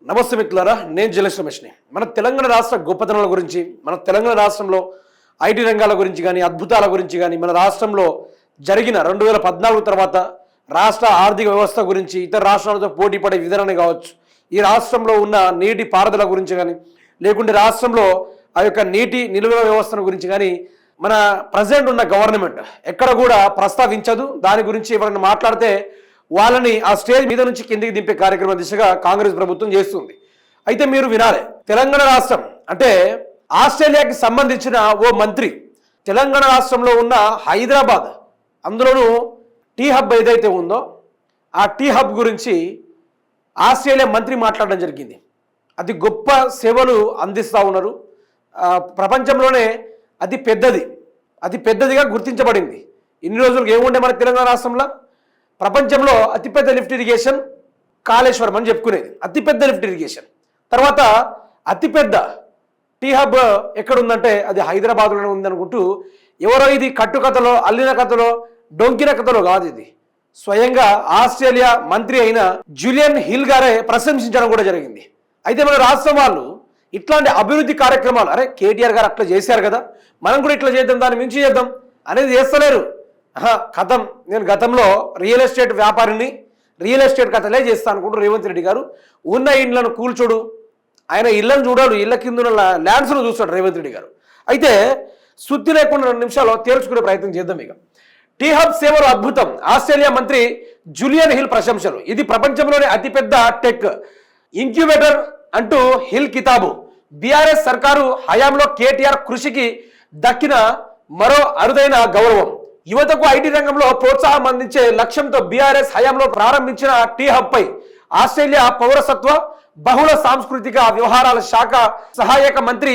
నమస్తే మిత్రులారా, నేను జలస్ రమేష్ని. మన తెలంగాణ రాష్ట్ర గొప్పతనాల గురించి, మన తెలంగాణ రాష్ట్రంలో ఐటీ రంగాల గురించి కానీ, అద్భుతాల గురించి కానీ, మన రాష్ట్రంలో జరిగిన 2014 తర్వాత రాష్ట్ర ఆర్థిక వ్యవస్థ గురించి, ఇతర రాష్ట్రాలతో పోటీ పడే విధానాన్ని కావచ్చు, ఈ రాష్ట్రంలో ఉన్న నీటి పారుదల గురించి కానీ, లేకుంటే రాష్ట్రంలో ఆ యొక్క నీటి నిల్వ వ్యవస్థను గురించి కానీ మన ప్రజెంట్ ఉన్న గవర్నమెంట్ ఎక్కడ కూడా ప్రస్తావించదు. దాని గురించి ఎవరైనా మాట్లాడితే వాళ్ళని ఆ స్టేజ్ మీద నుంచి కిందికి దింపే కార్యక్రమం దిశగా కాంగ్రెస్ ప్రభుత్వం చేస్తుంది. అయితే మీరు వినాలి, తెలంగాణ రాష్ట్రం అంటే ఆస్ట్రేలియాకి సంబంధించిన ఓ మంత్రి తెలంగాణ రాష్ట్రంలో ఉన్న హైదరాబాద్, అందులోనూ టీ హబ్ ఏదైతే ఉందో ఆ టీ హబ్ గురించి ఆస్ట్రేలియా మంత్రి మాట్లాడడం జరిగింది. అది గొప్ప సేవలు అందిస్తూ ఉన్నారు. ప్రపంచంలోనే అతి పెద్దదిగా గుర్తించబడింది. ఇన్ని రోజులకు ఏముండే మన తెలంగాణ రాష్ట్రంలో? ప్రపంచంలో అతిపెద్ద లిఫ్ట్ ఇరిగేషన్ కాళేశ్వరం అని చెప్పుకునేది, అతిపెద్ద లిఫ్ట్ ఇరిగేషన్. తర్వాత అతిపెద్ద టీ హబ్ ఎక్కడుందంటే అది హైదరాబాద్లోనే ఉందనుకుంటూ ఎవరో ఇది కట్టుకథలో, అల్లిన కథలో, డొంకిన కథలో కాదు. ఇది స్వయంగా ఆస్ట్రేలియా మంత్రి అయిన జూలియన్ హిల్ గారే ప్రశంసించడం కూడా జరిగింది. అయితే మన రాష్ట్రం వాళ్ళు ఇట్లాంటి అభివృద్ధి కార్యక్రమాలు, అరే కేటీఆర్ గారు అట్లా చేశారు కదా, మనం కూడా ఇట్లా చేద్దాం, దాన్ని మించి చేద్దాం అనేది చేస్తలేరు. కథం, నేను గతంలో రియల్ ఎస్టేట్ వ్యాపారిని, రియల్ ఎస్టేట్ కథలే చేస్తాను అనుకుంటూ రేవంత్ రెడ్డి గారు ఉన్న ఇండ్లను కూల్చోడు, ఆయన ఇళ్లను చూడాడు, ఇళ్ల కింద ఉన్న ల్యాండ్స్ను చూస్తాడు రేవంత్ రెడ్డి గారు. అయితే శుద్ధి లేకుండా 2 నిమిషాలు తేల్చుకునే ప్రయత్నం చేద్దాం. ఇక టీ హబ్ సేవలు అద్భుతం, ఆస్ట్రేలియా మంత్రి జూలియన్ హిల్ ప్రశంసలు. ఇది ప్రపంచంలోనే అతిపెద్ద టెక్ ఇంక్యుబేటర్ అంటూ హిల్ కితాబు. బీఆర్ఎస్ సర్కారు హయాంలో కేటీఆర్ కృషికి దక్కిన మరో అరుదైన గౌరవం. యువతకు ఐటీ రంగంలో ప్రోత్సాహం అందించే లక్ష్యంతో బీఆర్ఎస్ హయాంలో ప్రారంభించిన టీ హబ్ పై ఆస్ట్రేలియా పౌరసత్వ బహుళ సాంస్కృతిక వ్యవహారాల శాఖ సహాయక మంత్రి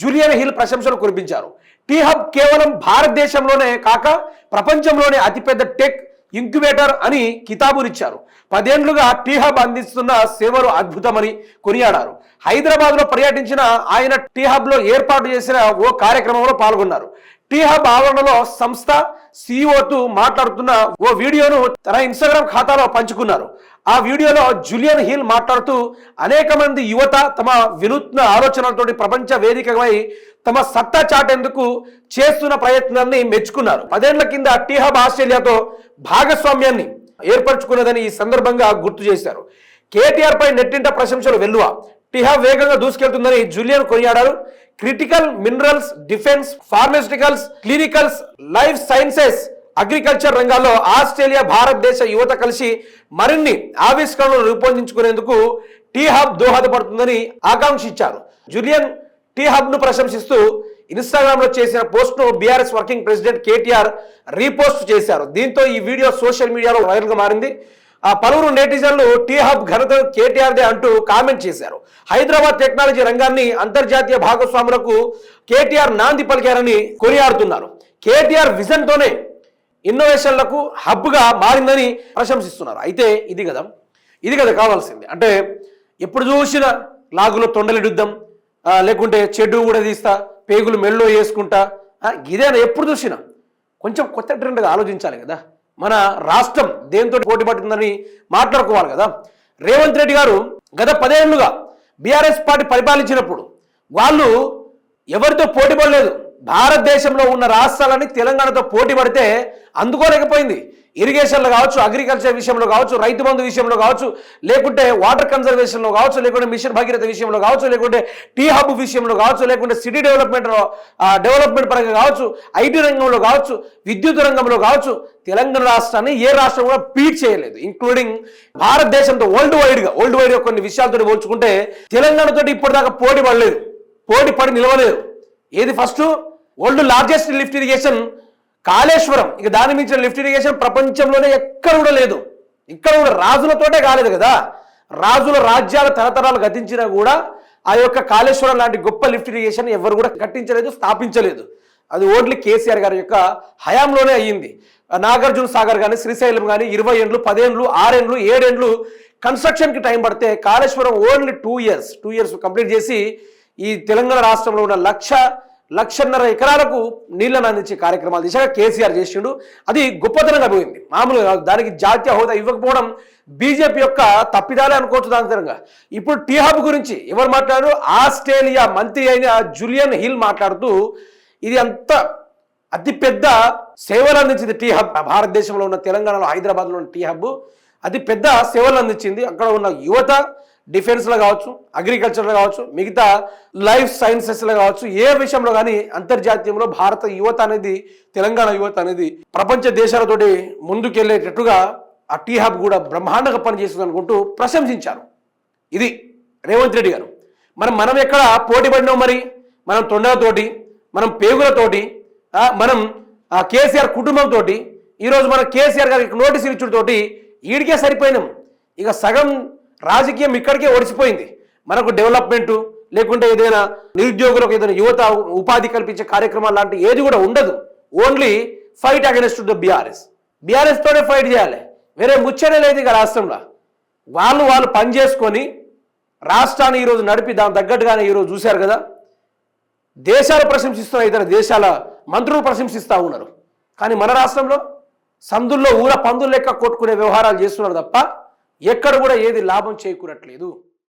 జూలియన్ హిల్ ప్రశంసలు కురిపించారు. టీ హబ్ కేవలం భారతదేశంలోనే కాక ప్రపంచంలోనే అతిపెద్ద టెక్ ఇంక్యుబేటర్ అని కితాబునిచ్చారు. 10 ఏళ్లుగా టీ హబ్ అందిస్తున్న సేవలు అద్భుతమని కొనియాడారు. హైదరాబాద్లో పర్యటించిన ఆయన టీ హబ్లో ఏర్పాటు చేసిన ఓ కార్యక్రమంలో పాల్గొన్నారు. టీ హబ్ ఆవరణలో సంస్థ CEO మాట్లాడుతున్న ఓ వీడియోను తన ఇన్స్టాగ్రామ్ ఖాతాలో పంచుకున్నారు. ఆ వీడియోలో జూలియన్ హిల్ మాట్లాడుతూ అనేక మంది యువత తమ వినూత్న ఆలోచనలతోటి ప్రపంచ వేదికపై తమ సత్తా చాటేందుకు చేస్తున్న ప్రయత్నాన్ని మెచ్చుకున్నారు. 10 ఏళ్ల కింద టీ హబ్ ఆస్ట్రేలియాతో భాగస్వామ్యాన్ని ఏర్పరచుకున్నదని ఈ సందర్భంగా గుర్తు చేశారు. కేటీఆర్ పై నెట్టింట ప్రశంసలు వెల్లువ. టీ హబ్ వేగంగా దూసుకెళ్తుందని జూలియన్ కొనియాడారు. Critical minerals, defence, pharmaceuticals, clinicals, life sciences, agriculture రంగాల్లో ఆస్ట్రేలియా, భారతదేశ యువత కలిసి మరిన్ని ఆవిష్కరణలు రూపొందించుకునేందుకు టీ హబ్ దోహదపడుతుందని ఆకాంక్షించారు. జూలియన్ టీ హబ్ ను ప్రశంసిస్తూ ఇన్స్టాగ్రామ్ లో చేసిన పోస్ట్ ను BRS working president KTR repost చేశారు. దీంతో ఈ వీడియో సోషల్ మీడియాలో వైరల్ గా మారింది. పలువురు నెటిజన్లు టీ హబ్ ఘనత కేటీఆర్దే అంటూ కామెంట్ చేశారు. హైదరాబాద్ టెక్నాలజీ రంగాన్ని అంతర్జాతీయ భాగస్వాములకు కేటీఆర్ నాంది పలికారని కొనియాడుతున్నారు. కేటీఆర్ విజన్ తోనే ఇన్నోవేషన్లకు హబ్గా మారిందని ప్రశంసిస్తున్నారు. అయితే ఇది కదా కావాల్సింది. అంటే ఎప్పుడు చూసినా లాగులో తొండలిడుద్దాం, లేకుంటే చెడ్డు కూడా తీస్తా, పేగులు మెల్లో వేసుకుంటా, ఇదేనా ఎప్పుడు చూసినా? కొంచెం కొత్త ట్రెండ్గా ఆలోచించాలి కదా. మన రాష్ట్రం దేంతో పోటీ పడుతుందని మాట్లాడుకోవాలి కదా. రేవంత్ రెడ్డి గారు గత 10 ఏళ్లుగా బీఆర్ఎస్ పార్టీ పరిపాలించినప్పుడు వాళ్ళు ఎవరితో పోటీ పడలేదు. భారతదేశంలో ఉన్న రాష్ట్రాలని తెలంగాణతో పోటీ పడితే అందుకోలేకపోయింది. ఇరిగేషన్లో కావచ్చు, అగ్రికల్చర్ విషయంలో కావచ్చు, రైతు బంధు విషయంలో కావచ్చు, లేకుంటే వాటర్ కన్జర్వేషన్లో కావచ్చు, లేకుంటే మిషన్ భగీరథ విషయంలో కావచ్చు, లేకుంటే టీ హబ్ విషయంలో కావచ్చు, లేకుంటే సిటీ డెవలప్మెంట్ పరంగా కావచ్చు, ఐటీ రంగంలో కావచ్చు, విద్యుత్ రంగంలో కావచ్చు, తెలంగాణ రాష్ట్రాన్ని ఏ రాష్ట్రం కూడా బీట్ చేయలేదు. ఇంక్లూడింగ్ భారతదేశంతో వరల్డ్ వైడ్గా కొన్ని విషయాలతో పోల్చుకుంటే తెలంగాణతో ఇప్పటిదాకా పోటీ పడలేదు, పోటీ పడి నిలవలేదు. ఏది first? World largest lift irrigation Kaleshwaram. ఇక దాని మించిన లిఫ్ట్ ఇరిగేషన్ ప్రపంచంలోనే ఎక్కడ కూడా లేదు. ఇక్కడ కూడా రాజులతోటే కాలేదు కదా. రాజుల రాజ్యాల తరతరాలు గతించినా కూడా ఆ యొక్క కాళేశ్వరం లాంటి గొప్ప లిఫ్ట్ ఇరిగేషన్ ఎవరు కూడా కట్టించలేదు, స్థాపించలేదు. అది ఓన్లీ కేసీఆర్ గారి యొక్క హయాంలోనే అయ్యింది. నాగార్జున సాగర్ కానీ, శ్రీశైలం కానీ 20 ఏళ్ళు, 10 ఏళ్ళు, 6 ఏళ్ళు, 7 ఏళ్ళు కన్స్ట్రక్షన్కి టైం పడితే కాళేశ్వరం ఓన్లీ 2 ఇయర్స్ కంప్లీట్ చేసి ఈ తెలంగాణ రాష్ట్రంలో ఉన్న 1.5 ఎకరాలకు నీళ్లను అందించే కార్యక్రమాలు దిశగా కేసీఆర్ చేసిండు. అది గొప్పతనంగా పోయింది, మామూలుగా. దానికి జాతీయ హోదా ఇవ్వకపోవడం బీజేపీ యొక్క తప్పిదాలే అనుకోవచ్చు దాని తరంగా. ఇప్పుడు టీ హబ్ గురించి ఎవరు మాట్లాడారు? ఆస్ట్రేలియా మంత్రి అయిన జూలియన్ హిల్ మాట్లాడుతూ ఇది అంత అతిపెద్ద సేవలు అందించింది టీ హబ్. భారతదేశంలో ఉన్న తెలంగాణలో హైదరాబాద్లో ఉన్న టీ హబ్ అతి పెద్ద సేవలు అందించింది. అక్కడ ఉన్న యువత డిఫెన్స్లో కావచ్చు, అగ్రికల్చర్లో కావచ్చు, మిగతా లైఫ్ సైన్సెస్లో కావచ్చు, ఏ విషయంలో కానీ అంతర్జాతీయంలో భారత యువత అనేది, తెలంగాణ యువత అనేది ప్రపంచ దేశాలతోటి ముందుకెళ్లేటట్టుగా ఆ టీ హబ్ కూడా బ్రహ్మాండంగా పనిచేస్తుంది అనుకుంటూ ప్రశంసించారు. ఇది రేవంత్ రెడ్డి గారు. మనం ఎక్కడ పోటీ పడినాం మరి? మనం తొండలతోటి, మనం పేగులతోటి, మనం కేసీఆర్ కుటుంబంతో, ఈరోజు మన కేసీఆర్ గారికి నోటీసులు ఇచ్చుడితోటి ఈడికే సరిపోయినాం. ఇక సగం రాజకీయం ఇక్కడికే ఒడిసిపోయింది. మనకు డెవలప్మెంటు లేకుంటే ఏదైనా నిరుద్యోగులకు ఏదైనా యువత ఉపాధి కల్పించే కార్యక్రమాలు లాంటి ఏది కూడా ఉండదు. Only fight against the BRS తోనే ఫైట్ చేయాలి. వేరే ముచ్చనే లేదు ఇక రాష్ట్రంలో. వాళ్ళు పని చేసుకొని రాష్ట్రాన్ని ఈరోజు నడిపి దాని తగ్గట్టుగానే ఈరోజు చూశారు కదా, దేశాలు ప్రశంసిస్తున్న ఇతర దేశాల మంత్రులు ప్రశంసిస్తూ ఉన్నారు. కానీ మన రాష్ట్రంలో సందుల్లో ఊర పందులు లెక్క కొట్టుకునే వ్యవహారాలు చేస్తున్నారు తప్ప ఎక్కడ కూడా ఏది లాభం చేకూరట్లేదు.